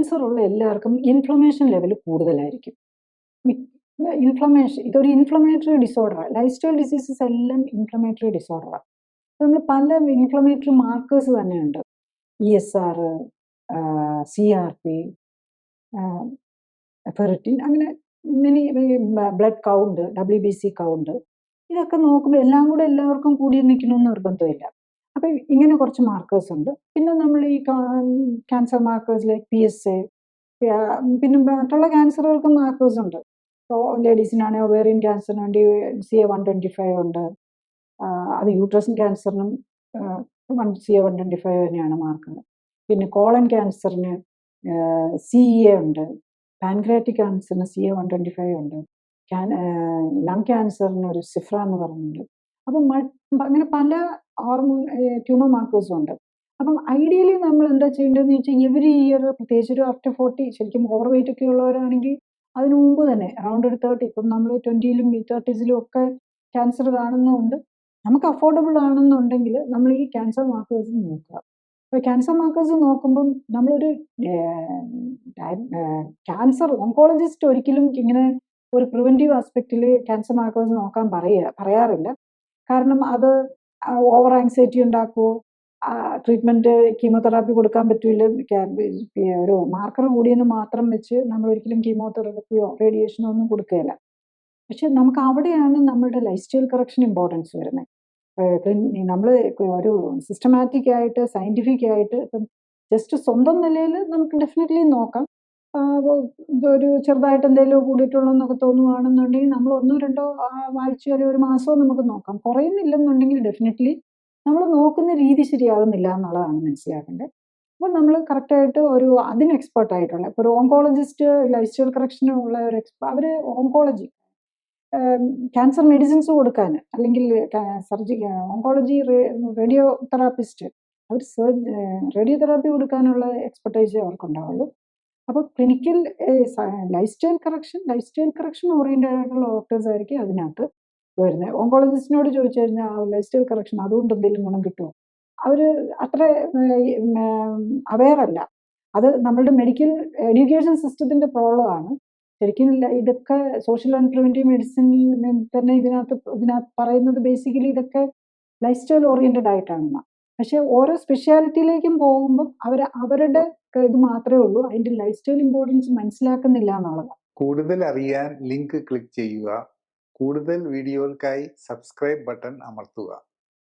Cancer ഉള്ള എല്ലാവർക്കും inflammation level കൂടുതലായിരിക്കും. ഇൻഫ്ലമേഷൻ ഇതൊരു ഇൻഫ്ലമേറ്ററി ഡിസോർഡറാണ്. ലൈഫ് സ്റ്റൈൽ ഡിസീസസ് എല്ലാം ഇൻഫ്ലമേറ്ററി ഡിസോർഡറാണ്. നമ്മൾ പല ഇൻഫ്ലമേറ്ററി മാർക്കേഴ്സ് തന്നെയുണ്ട്. ESR, CRP, ഫെറിറ്റിൻ, അങ്ങനെ mini blood count, WBC count, ഇതൊക്കെ നോക്കുമ്പോൾ എല്ലാം കൂടെ എല്ലാവർക്കും കൂടി നിൽക്കണമെന്ന് നിർബന്ധമില്ല. അപ്പം ഇങ്ങനെ കുറച്ച് മാർക്കേഴ്സ് ഉണ്ട്. പിന്നെ നമ്മൾ ഈ ക്യാൻസർ മാർക്കേഴ്സ് ലൈക്ക് PSA, പിന്നെ മറ്റുള്ള ക്യാൻസറുകൾക്കും മാർക്കേഴ്സ് ഉണ്ട്. ഇപ്പോൾ ലേഡീസിനാണെങ്കിൽ ഒവേറിയൻ ക്യാൻസറിന് വേണ്ടി CA-125 ഉണ്ട്. അത് യൂട്രസ് ക്യാൻസറിനും CA-125 തന്നെയാണ് മാർക്ക്. പിന്നെ കോളൻ ക്യാൻസറിന് CEA ഉണ്ട്. പാൻക്രിയാറ്റിക് ക്യാൻസറിന് CA-125 ഉണ്ട്. ലങ് ക്യാൻസറിന് ഒരു സിഫ്ര എന്ന് പറയുന്നുണ്ട്. അപ്പം അങ്ങനെ പല ഹോർമോൺ ട്യൂമർ മാർക്കേഴ്സും ഉണ്ട്. അപ്പം ഐഡിയലി നമ്മൾ എന്താ ചെയ്യേണ്ടതെന്ന് വെച്ചാൽ എവറി ഇയർ, പ്രത്യേകിച്ച് ഒരു ആഫ്റ്റർ 40, ശരിക്കും ഓവർ വെയിറ്റ് ഒക്കെ ഉള്ളവരാണെങ്കിൽ അതിനു മുമ്പ് തന്നെ അറൗണ്ട് ഒരു 30, ഇപ്പം നമ്മൾ 20ലും 30സിലും ഒക്കെ ക്യാൻസർ കാണുന്നതുകൊണ്ട് നമുക്ക് അഫോർഡബിൾ ആണെന്നുണ്ടെങ്കിൽ നമ്മൾ ഈ ക്യാൻസർ മാർക്കേഴ്സ് നോക്കുക. അപ്പോൾ ക്യാൻസർ മാർക്കേഴ്സ് നോക്കുമ്പം നമ്മളൊരു ക്യാൻസർ ഓങ്കോളജിസ്റ്റ് ഒരിക്കലും ഇങ്ങനെ ഒരു പ്രിവെൻറ്റീവ് ആസ്പെക്റ്റിൽ ക്യാൻസർ മാർക്കേഴ്സ് നോക്കാൻ പറയാറില്ല. കാരണം അത് ഓവർ ആങ്സൈറ്റി ഉണ്ടാക്കുമോ, ട്രീറ്റ്മെൻറ്റ് കീമോതെറാപ്പി കൊടുക്കാൻ പറ്റില്ല, ഒരു മാർക്കർ കൂടിയെന്ന് മാത്രം വെച്ച് നമ്മൾ ഒരിക്കലും കീമോതെറാപ്പിയോ റേഡിയേഷനോ ഒന്നും കൊടുക്കുകയില്ല. പക്ഷെ നമുക്ക് അവിടെയാണ് നമ്മളുടെ ലൈഫ് സ്റ്റൈൽ കറക്ഷൻ ഇമ്പോർട്ടൻസ് വരുന്നത്. നമ്മൾ ഒരു സിസ്റ്റമാറ്റിക് ആയിട്ട്, സയൻറ്റിഫിക് ആയിട്ട്, ഇപ്പം ജസ്റ്റ് സ്വന്തം നിലയിൽ നമുക്ക് ഡെഫിനറ്റ്ലി നോക്കാം. ഒരു ചെറുതായിട്ട് എന്തെങ്കിലും കൂടിയിട്ടുള്ളതെന്നൊക്കെ തോന്നുവാണെന്നുണ്ടെങ്കിൽ നമ്മൾ 1-2 ആഴ്ചയോ അല്ലെങ്കിൽ ഒരു മാസമോ നമുക്ക് നോക്കാം. കുറയുന്നില്ലെന്നുണ്ടെങ്കിൽ ഡെഫിനറ്റ്ലി നമ്മൾ നോക്കുന്ന രീതി ശരിയാകുന്നില്ല എന്നുള്ളതാണ് മനസ്സിലാക്കേണ്ടത്. അപ്പോൾ നമ്മൾ കറക്റ്റായിട്ട് അതിന് എക്സ്പേർട്ട് ആയിട്ടുള്ള, ഇപ്പോൾ ഒരു ഓങ്കോളജിസ്റ്റ് ലൈഫ് സ്റ്റൈൽ കറക്ഷനുള്ള ഒരു അവർ ഓങ്കോളജി ക്യാൻസർ മെഡിസിൻസ് കൊടുക്കാൻ, അല്ലെങ്കിൽ ഓങ്കോളജി റേഡിയോ തെറാപ്പിസ്റ്റ്, അവർ റേഡിയോ തെറാപ്പി കൊടുക്കാനുള്ള എക്സ്പെർട്ടൈസേ അവർക്കുണ്ടാവുള്ളൂ. അപ്പോൾ clinical life style correction oriented ആയിട്ടുള്ള ഡോക്ടേഴ്സ് ആയിരിക്കും അതിനകത്ത് വരുന്നത്. ഓങ്കോളജിസ്റ്റിനോട് ചോദിച്ചു കഴിഞ്ഞാൽ ലൈഫ് സ്റ്റൈൽ കറക്ഷൻ അതുകൊണ്ട് എന്തെങ്കിലും ഗുണം കിട്ടുമോ, അവർ അത്ര അവെയർ അല്ല. അത് നമ്മളുടെ മെഡിക്കൽ എഡ്യൂക്കേഷൻ സിസ്റ്റത്തിൻ്റെ പ്രോബ്ലമാണ്. ശരിക്കും ഇതൊക്കെ സോഷ്യൽ ആൻഡ് പ്രിവെൻറ്റീവ് മെഡിസിനിൽ തന്നെ ഇതിനകത്ത് പറയുന്നത് ബേസിക്കലി ഇതൊക്കെ ലൈഫ് സ്റ്റൈൽ ഓറിയൻറ്റഡ് ആയിട്ടാണ്. പക്ഷെ ഓരോ സ്പെഷ്യാലിറ്റിയിലേക്കും പോകുമ്പോൾ അവരുടെ ഇത് മാത്രമേ ഉള്ളൂ, അതിൻ്റെ ലൈഫ് സ്റ്റൈൽ ഇമ്പോർട്ടൻസ് മനസ്സിലാക്കുന്നില്ല എന്നുള്ളതാണ്. കൂടുതൽ അറിയാൻ ലിങ്ക് ക്ലിക്ക് ചെയ്യുക. കൂടുതൽ വീഡിയോകൾക്കായി സബ്സ്ക്രൈബ് ബട്ടൺ അമർത്തുക.